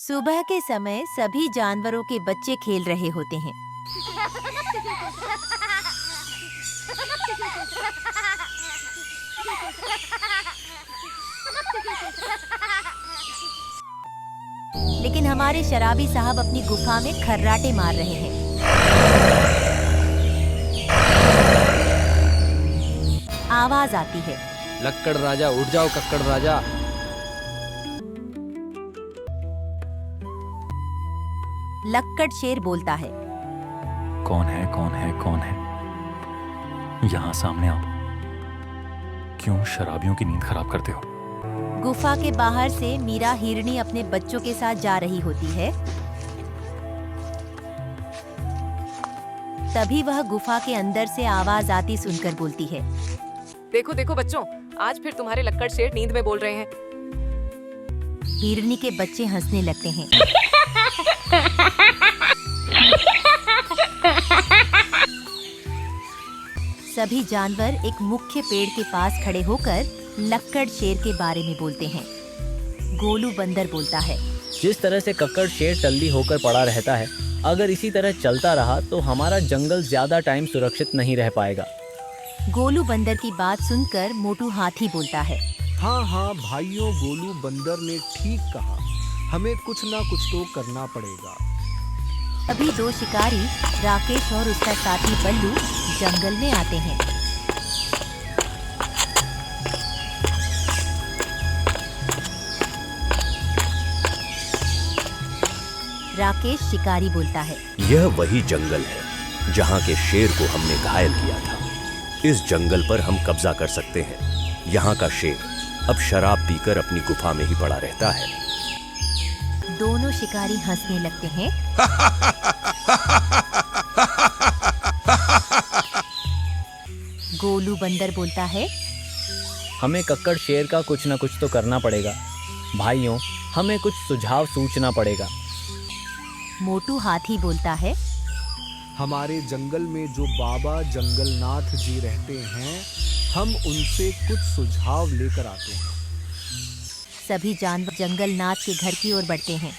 सुबह के समय सभी जानवरों के बच्चे खेल रहे होते हैं। लेकिन हमारे शराबी साहब अपनी गुफा में खर्राटे मार रहे हैं। आवाज आती है, लक्कड़ राजा उठ जाओ कक्कड़ राजा। लक्कड़ शेर बोलता है, कौन है कौन है कौन है? यहाँ सामने आओ। क्यों शराबियों की नींद खराब करते हो? गुफा के बाहर से मीरा हिरनी अपने बच्चों के साथ जा रही होती है। तभी वह गुफा के अंदर से आवाज आती सुनकर बोलती है, देखो देखो बच्चों, आज फिर तुम्हारे लक्कड़ शेर नींद में बोल रहे हैं। हिरनी के बच्चे हंसने लगते हैं। सभी जानवर एक मुख्य पेड़ के पास खड़े होकर लक्कड़ शेर के बारे में बोलते हैं। गोलू बंदर बोलता है, जिस तरह से कक्कड़ शेर टल्ली होकर पड़ा रहता है, अगर इसी तरह चलता रहा तो हमारा जंगल ज्यादा टाइम सुरक्षित नहीं रह पाएगा। गोलू बंदर की बात सुनकर मोटू हाथी बोलता है, हाँ हाँ भाइयों, गोलू बंदर ने ठीक कहा, हमें कुछ ना कुछ तो करना पड़ेगा। अभी दो शिकारी राकेश और उसका साथी बल्लू जंगल में आते हैं। राकेश शिकारी बोलता है, यह वही जंगल है जहाँ के शेर को हमने घायल किया था। इस जंगल पर हम कब्जा कर सकते हैं। यहाँ का शेर अब शराब पीकर अपनी गुफा में ही पड़ा रहता है। दोनों शिकारी हंसने लगते हैं। गोलू बंदर बोलता है, हमें कक्कड़ शेर का कुछ ना कुछ तो करना पड़ेगा। भाइयों, हमें कुछ सुझाव सूचना पड़ेगा। मोटू हाथी बोलता है, हमारे जंगल में जो बाबा जंगलनाथ जी रहते हैं, हम उनसे कुछ सुझाव लेकर आते हैं। सभी जानवर जंगलनाथ के घर की ओर बढ़ते हैं।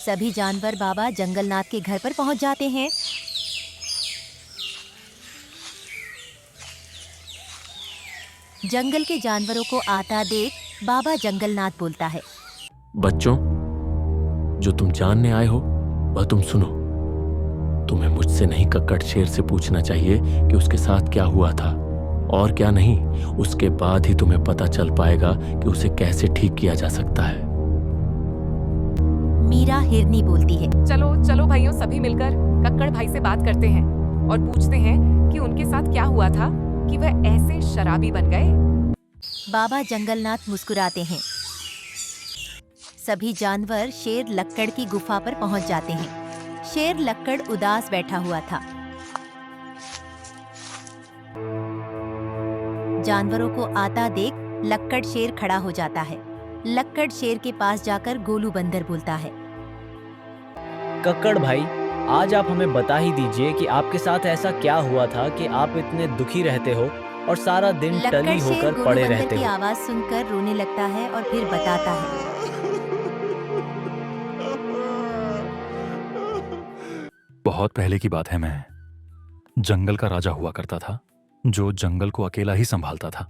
सभी जानवर बाबा जंगलनाथ के घर पर पहुंच जाते हैं। जंगल के जानवरों को आता देख बाबा जंगलनाथ बोलता है, बच्चों, जो तुम जानने आए हो वह तुम सुनो। तुम्हें मुझसे नहीं कक्कड़ शेर से पूछना चाहिए कि उसके साथ क्या हुआ था और क्या नहीं। उसके बाद ही तुम्हें पता चल पाएगा कि उसे कैसे ठीक किया जा सकता है। मीरा हिरनी बोलती है, चलो चलो भाइयों, सभी मिलकर कक्कड़ भाई से बात करते हैं और पूछते हैं कि उनके साथ क्या हुआ था कि वह ऐसे शराबी बन गए। बाबा जंगलनाथ मुस्कुराते हैं। सभी जानवर शेर लक्कड़ की गुफा पर पहुंच जाते हैं। शेर लक्कड़ उदास बैठा हुआ था। जानवरों को आता देख लक्कड़ शेर खड़ा हो जाता है। लक्कड़ शेर के पास जाकर गोलू बंदर बोलता है, कक्कड़ भाई, आज आप हमें बता ही दीजिए कि आपके साथ ऐसा क्या हुआ था कि आप इतने दुखी रहते हो और सारा दिन लक्कड़ टली शेर होकर गोलू पड़े बंदर रहते की हो। आवाज सुनकर रोने लगता है और फिर बताता है, बहुत पहले की बात है, मैं जंगल का राजा हुआ करता था जो जंगल को अकेला ही संभालता था।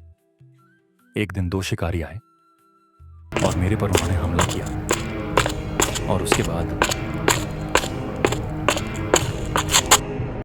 एक दिन दो शिकारी आए और मेरे पर उन्होंने हमला किया और उसके बाद